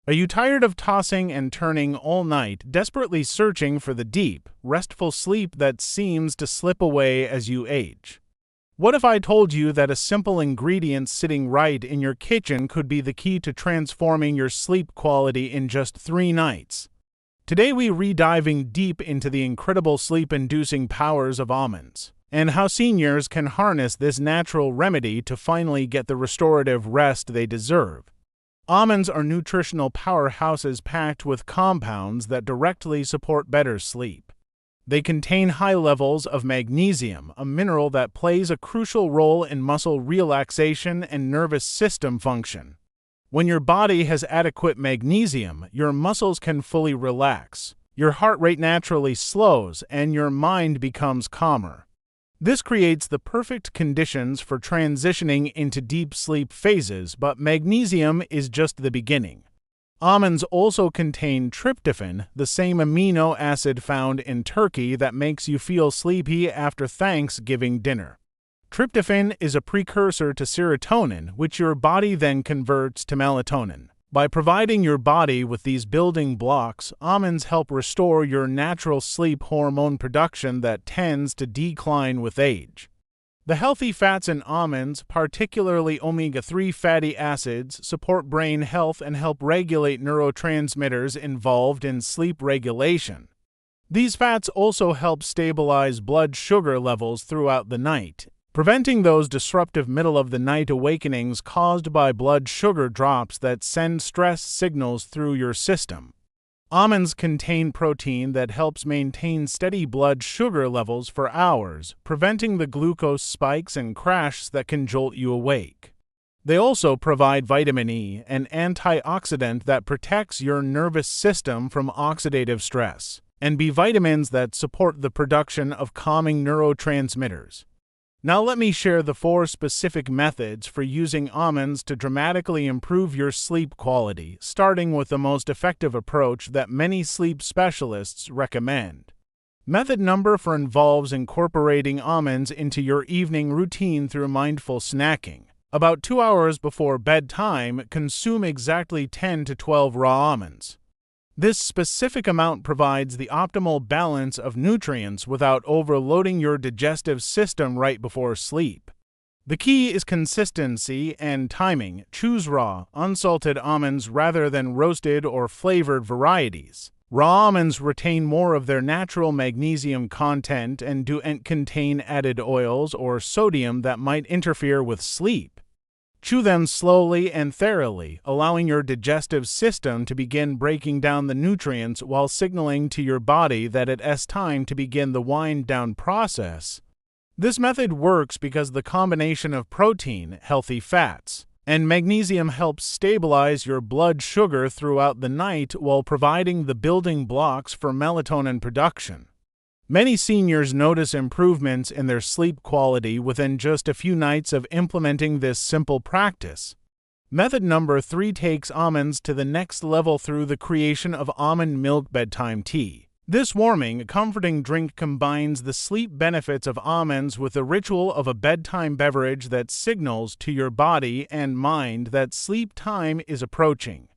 Are you tired of tossing and turning all night, desperately searching for the deep, restful sleep that seems to slip away as you age? What if I told you that a simple ingredient sitting right in your kitchen could be the key to transforming your sleep quality in just 3 nights? Today we re-diving deep into the incredible sleep-inducing powers of almonds, and how seniors can harness this natural remedy to finally get the restorative rest they deserve. Almonds are nutritional powerhouses packed with compounds that directly support better sleep. They contain high levels of magnesium, a mineral that plays a crucial role in muscle relaxation and nervous system function. When your body has adequate magnesium, your muscles can fully relax, your heart rate naturally slows, and your mind becomes calmer. This creates the perfect conditions for transitioning into deep sleep phases, but magnesium is just the beginning. Almonds also contain tryptophan, the same amino acid found in turkey that makes you feel sleepy after Thanksgiving dinner. Tryptophan is a precursor to serotonin, which your body then converts to melatonin. By providing your body with these building blocks, almonds help restore your natural sleep hormone production that tends to decline with age. The healthy fats in almonds, particularly omega-3 fatty acids, support brain health and help regulate neurotransmitters involved in sleep regulation. These fats also help stabilize blood sugar levels throughout the night, preventing those disruptive middle-of-the-night awakenings caused by blood sugar drops that send stress signals through your system. Almonds contain protein that helps maintain steady blood sugar levels for hours, preventing the glucose spikes and crash that can jolt you awake. They also provide vitamin E, an antioxidant that protects your nervous system from oxidative stress, and B vitamins that support the production of calming neurotransmitters. Now let me share the 4 specific methods for using almonds to dramatically improve your sleep quality, starting with the most effective approach that many sleep specialists recommend. Method number 4 involves incorporating almonds into your evening routine through mindful snacking. About 2 hours before bedtime, consume exactly 10 to 12 raw almonds. This specific amount provides the optimal balance of nutrients without overloading your digestive system right before sleep. The key is consistency and timing. Choose raw, unsalted almonds rather than roasted or flavored varieties. Raw almonds retain more of their natural magnesium content and don't contain added oils or sodium that might interfere with sleep. Chew them slowly and thoroughly, allowing your digestive system to begin breaking down the nutrients while signaling to your body that it's time to begin the wind-down process. This method works because the combination of protein, healthy fats, and magnesium helps stabilize your blood sugar throughout the night while providing the building blocks for melatonin production. Many seniors notice improvements in their sleep quality within just a few nights of implementing this simple practice. Method number 3 takes almonds to the next level through the creation of almond milk bedtime tea. This warming, comforting drink combines the sleep benefits of almonds with the ritual of a bedtime beverage that signals to your body and mind that sleep time is approaching.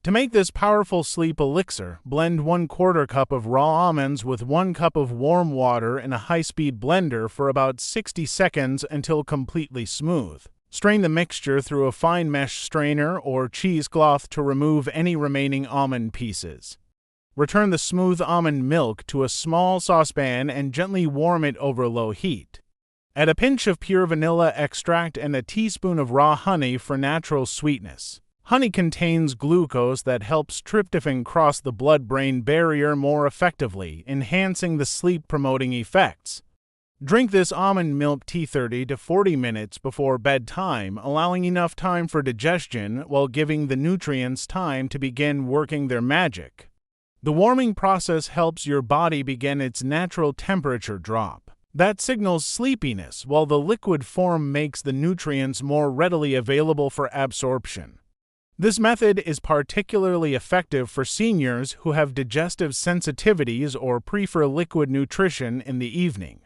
To make this powerful sleep elixir, blend 1/4 cup of raw almonds with 1 cup of warm water in a high-speed blender for about 60 seconds until completely smooth. Strain the mixture through a fine mesh strainer or cheesecloth to remove any remaining almond pieces. Return the smooth almond milk to a small saucepan and gently warm it over low heat. Add a pinch of pure vanilla extract and a teaspoon of raw honey for natural sweetness. Honey contains glucose that helps tryptophan cross the blood-brain barrier more effectively, enhancing the sleep-promoting effects. Drink this almond milk tea 30 to 40 minutes before bedtime, allowing enough time for digestion while giving the nutrients time to begin working their magic. The warming process helps your body begin its natural temperature drop. That signals sleepiness, while the liquid form makes the nutrients more readily available for absorption. This method is particularly effective for seniors who have digestive sensitivities or prefer liquid nutrition in the evening.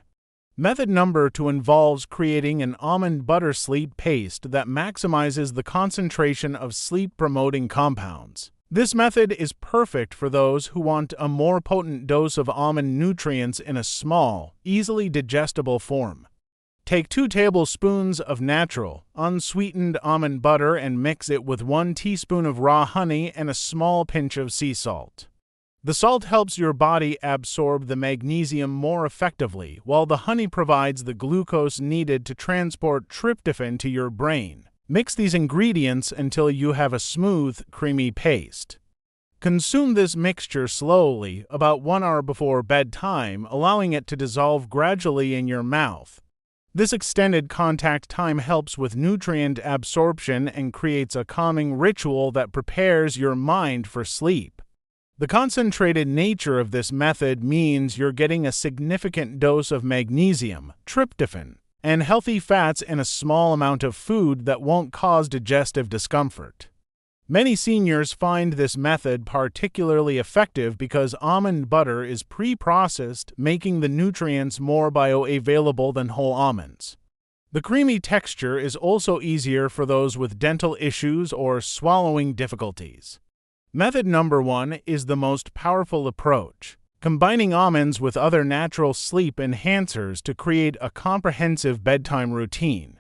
Method number 2 involves creating an almond butter sleep paste that maximizes the concentration of sleep-promoting compounds. This method is perfect for those who want a more potent dose of almond nutrients in a small, easily digestible form. Take 2 tablespoons of natural, unsweetened almond butter and mix it with 1 teaspoon of raw honey and a small pinch of sea salt. The salt helps your body absorb the magnesium more effectively, while the honey provides the glucose needed to transport tryptophan to your brain. Mix these ingredients until you have a smooth, creamy paste. Consume this mixture slowly, about 1 hour before bedtime, allowing it to dissolve gradually in your mouth. This extended contact time helps with nutrient absorption and creates a calming ritual that prepares your mind for sleep. The concentrated nature of this method means you're getting a significant dose of magnesium, tryptophan, and healthy fats in a small amount of food that won't cause digestive discomfort. Many seniors find this method particularly effective because almond butter is pre-processed, making the nutrients more bioavailable than whole almonds. The creamy texture is also easier for those with dental issues or swallowing difficulties. Method number 1 is the most powerful approach, combining almonds with other natural sleep enhancers to create a comprehensive bedtime routine.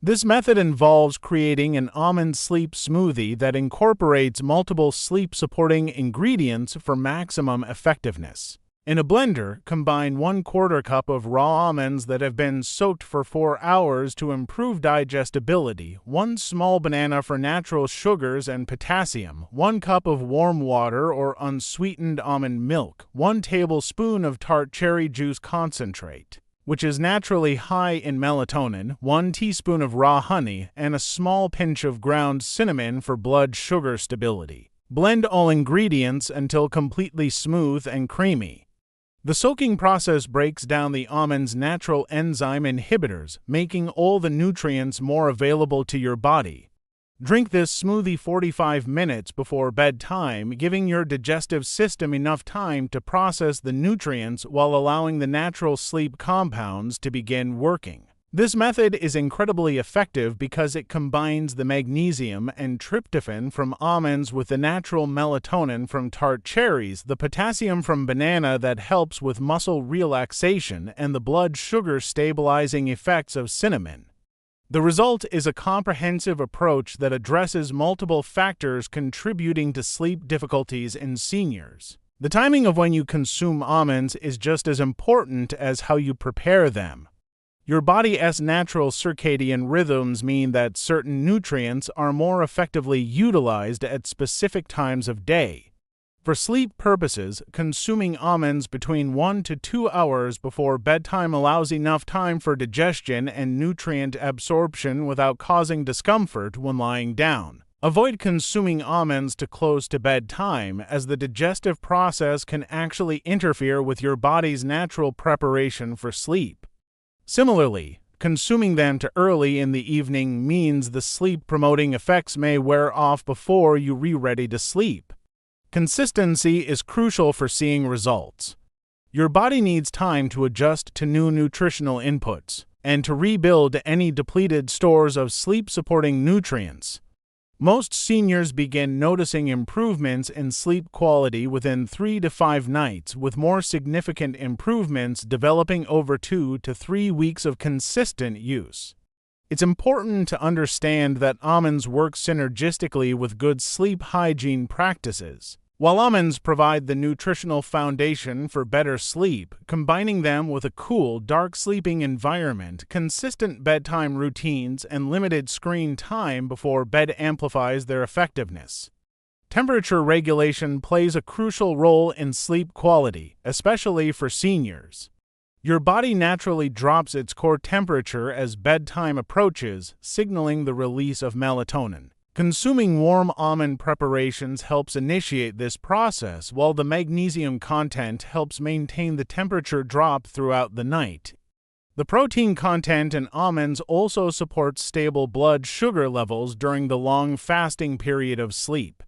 This method involves creating an almond sleep smoothie that incorporates multiple sleep-supporting ingredients for maximum effectiveness. In a blender, combine 1/4 cup of raw almonds that have been soaked for 4 hours to improve digestibility, 1 small banana for natural sugars and potassium, 1 cup of warm water or unsweetened almond milk, 1 tablespoon of tart cherry juice concentrate, which is naturally high in melatonin, 1 teaspoon of raw honey, and a small pinch of ground cinnamon for blood sugar stability. Blend all ingredients until completely smooth and creamy. The soaking process breaks down the almond's natural enzyme inhibitors, making all the nutrients more available to your body. Drink this smoothie 45 minutes before bedtime, giving your digestive system enough time to process the nutrients while allowing the natural sleep compounds to begin working. This method is incredibly effective because it combines the magnesium and tryptophan from almonds with the natural melatonin from tart cherries, the potassium from banana that helps with muscle relaxation, and the blood sugar stabilizing effects of cinnamon. The result is a comprehensive approach that addresses multiple factors contributing to sleep difficulties in seniors. The timing of when you consume almonds is just as important as how you prepare them. Your body's natural circadian rhythms mean that certain nutrients are more effectively utilized at specific times of day. For sleep purposes, consuming almonds between 1 to 2 hours before bedtime allows enough time for digestion and nutrient absorption without causing discomfort when lying down. Avoid consuming almonds too close to bedtime, as the digestive process can actually interfere with your body's natural preparation for sleep. Similarly, consuming them too early in the evening means the sleep-promoting effects may wear off before you're ready to sleep. Consistency is crucial for seeing results. Your body needs time to adjust to new nutritional inputs and to rebuild any depleted stores of sleep-supporting nutrients. Most seniors begin noticing improvements in sleep quality within 3 to 5 nights, with more significant improvements developing over 2 to 3 weeks of consistent use. It's important to understand that almonds work synergistically with good sleep hygiene practices. While almonds provide the nutritional foundation for better sleep, combining them with a cool, dark sleeping environment, consistent bedtime routines, and limited screen time before bed amplifies their effectiveness. Temperature regulation plays a crucial role in sleep quality, especially for seniors. Your body naturally drops its core temperature as bedtime approaches, signaling the release of melatonin. Consuming warm almond preparations helps initiate this process, while the magnesium content helps maintain the temperature drop throughout the night. The protein content in almonds also supports stable blood sugar levels during the long fasting period of sleep.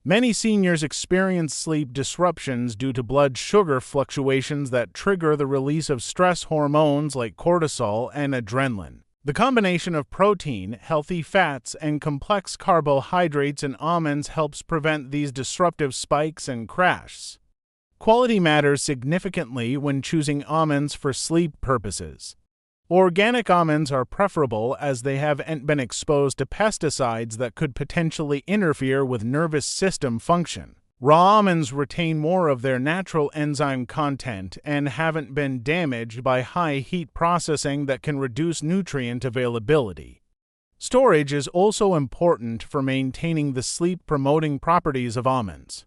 Many seniors experience sleep disruptions due to blood sugar fluctuations that trigger the release of stress hormones like cortisol and adrenaline. The combination of protein, healthy fats, and complex carbohydrates in almonds helps prevent these disruptive spikes and crashes. Quality matters significantly when choosing almonds for sleep purposes. Organic almonds are preferable as they haven't been exposed to pesticides that could potentially interfere with nervous system function. Raw almonds retain more of their natural enzyme content and haven't been damaged by high heat processing that can reduce nutrient availability. Storage is also important for maintaining the sleep-promoting properties of almonds.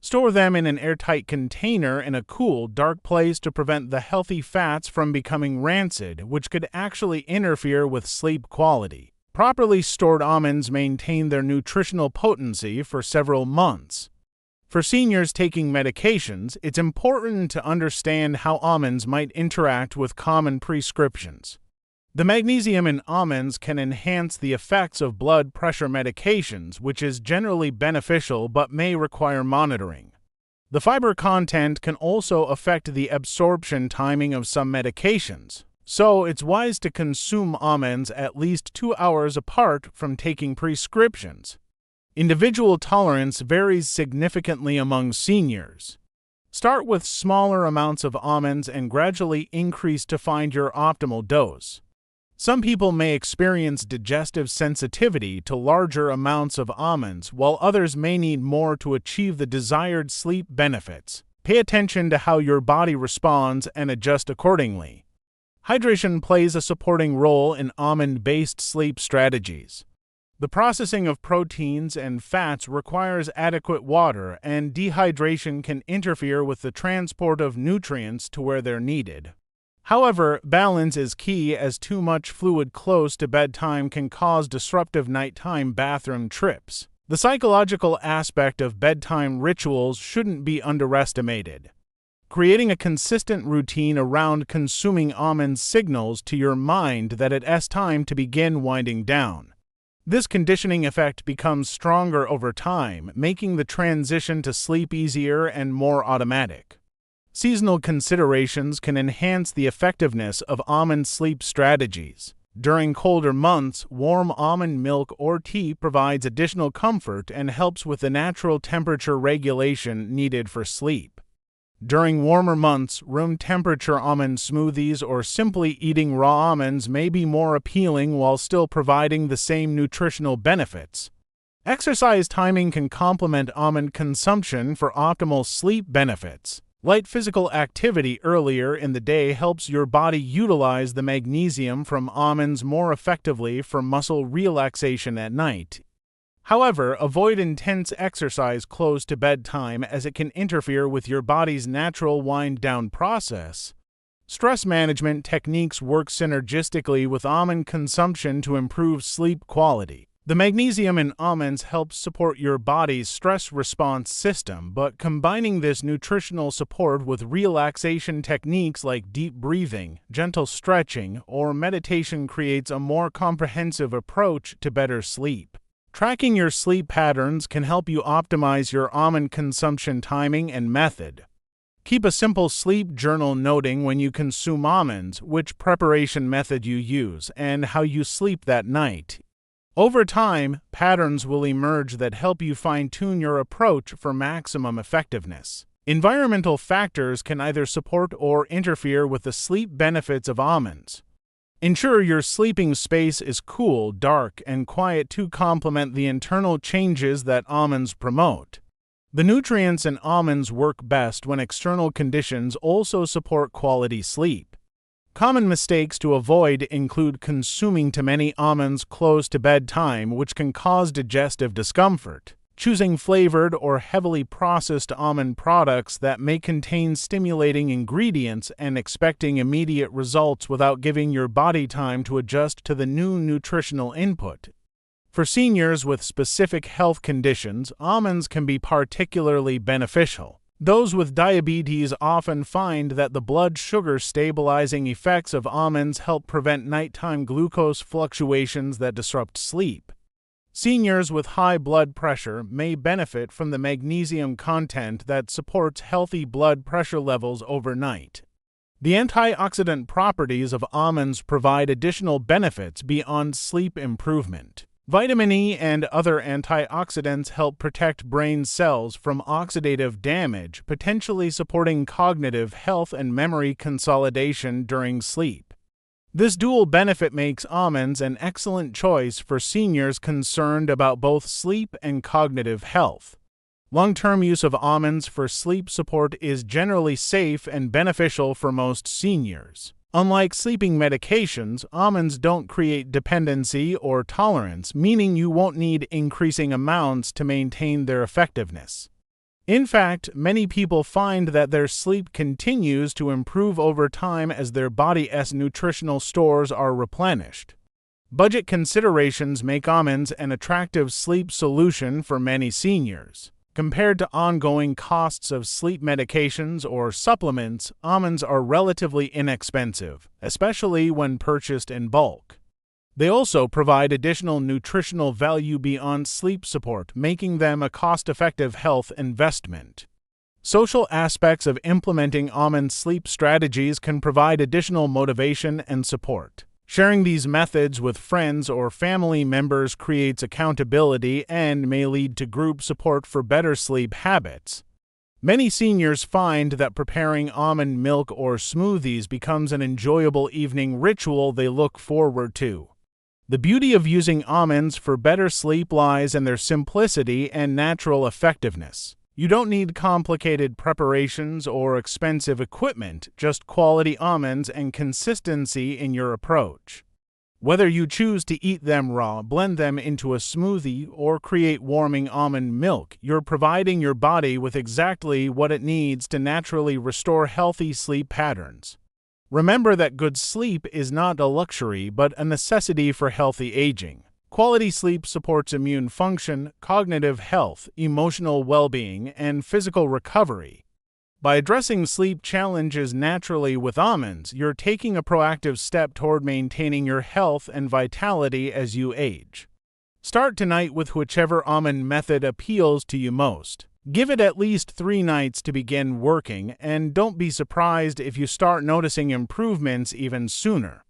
Store them in an airtight container in a cool, dark place to prevent the healthy fats from becoming rancid, which could actually interfere with sleep quality. Properly stored almonds maintain their nutritional potency for several months. For seniors taking medications, it's important to understand how almonds might interact with common prescriptions. The magnesium in almonds can enhance the effects of blood pressure medications, which is generally beneficial but may require monitoring. The fiber content can also affect the absorption timing of some medications, so it's wise to consume almonds at least 2 hours apart from taking prescriptions. Individual tolerance varies significantly among seniors. Start with smaller amounts of almonds and gradually increase to find your optimal dose. Some people may experience digestive sensitivity to larger amounts of almonds, while others may need more to achieve the desired sleep benefits. Pay attention to how your body responds and adjust accordingly. Hydration plays a supporting role in almond-based sleep strategies. The processing of proteins and fats requires adequate water, and dehydration can interfere with the transport of nutrients to where they're needed. However, balance is key as too much fluid close to bedtime can cause disruptive nighttime bathroom trips. The psychological aspect of bedtime rituals shouldn't be underestimated. Creating a consistent routine around consuming almonds signals to your mind that it's time to begin winding down. This conditioning effect becomes stronger over time, making the transition to sleep easier and more automatic. Seasonal considerations can enhance the effectiveness of almond sleep strategies. During colder months, warm almond milk or tea provides additional comfort and helps with the natural temperature regulation needed for sleep. During warmer months, room temperature almond smoothies or simply eating raw almonds may be more appealing while still providing the same nutritional benefits. Exercise timing can complement almond consumption for optimal sleep benefits. Light physical activity earlier in the day helps your body utilize the magnesium from almonds more effectively for muscle relaxation at night. However, avoid intense exercise close to bedtime as it can interfere with your body's natural wind-down process. Stress management techniques work synergistically with almond consumption to improve sleep quality. The magnesium in almonds helps support your body's stress response system, but combining this nutritional support with relaxation techniques like deep breathing, gentle stretching, or meditation creates a more comprehensive approach to better sleep. Tracking your sleep patterns can help you optimize your almond consumption timing and method. Keep a simple sleep journal noting when you consume almonds, which preparation method you use, and how you sleep that night. Over time, patterns will emerge that help you fine-tune your approach for maximum effectiveness. Environmental factors can either support or interfere with the sleep benefits of almonds. Ensure your sleeping space is cool, dark, and quiet to complement the internal changes that almonds promote. The nutrients in almonds work best when external conditions also support quality sleep. Common mistakes to avoid include consuming too many almonds close to bedtime, which can cause digestive discomfort. Choosing flavored or heavily processed almond products that may contain stimulating ingredients and expecting immediate results without giving your body time to adjust to the new nutritional input. For seniors with specific health conditions, almonds can be particularly beneficial. Those with diabetes often find that the blood sugar stabilizing effects of almonds help prevent nighttime glucose fluctuations that disrupt sleep. Seniors with high blood pressure may benefit from the magnesium content that supports healthy blood pressure levels overnight. The antioxidant properties of almonds provide additional benefits beyond sleep improvement. Vitamin E and other antioxidants help protect brain cells from oxidative damage, potentially supporting cognitive health and memory consolidation during sleep. This dual benefit makes almonds an excellent choice for seniors concerned about both sleep and cognitive health. Long-term use of almonds for sleep support is generally safe and beneficial for most seniors. Unlike sleeping medications, almonds don't create dependency or tolerance, meaning you won't need increasing amounts to maintain their effectiveness. In fact, many people find that their sleep continues to improve over time as their body's nutritional stores are replenished. Budget considerations make almonds an attractive sleep solution for many seniors. Compared to ongoing costs of sleep medications or supplements, almonds are relatively inexpensive, especially when purchased in bulk. They also provide additional nutritional value beyond sleep support, making them a cost-effective health investment. Social aspects of implementing almond sleep strategies can provide additional motivation and support. Sharing these methods with friends or family members creates accountability and may lead to group support for better sleep habits. Many seniors find that preparing almond milk or smoothies becomes an enjoyable evening ritual they look forward to. The beauty of using almonds for better sleep lies in their simplicity and natural effectiveness. You don't need complicated preparations or expensive equipment, just quality almonds and consistency in your approach. Whether you choose to eat them raw, blend them into a smoothie, or create warming almond milk, you're providing your body with exactly what it needs to naturally restore healthy sleep patterns. Remember that good sleep is not a luxury, but a necessity for healthy aging. Quality sleep supports immune function, cognitive health, emotional well-being, and physical recovery. By addressing sleep challenges naturally with almonds, you're taking a proactive step toward maintaining your health and vitality as you age. Start tonight with whichever almond method appeals to you most. Give it at least 3 nights to begin working, and don't be surprised if you start noticing improvements even sooner.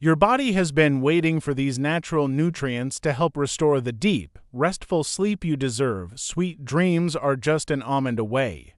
Your body has been waiting for these natural nutrients to help restore the deep, restful sleep you deserve. Sweet dreams are just an almond away.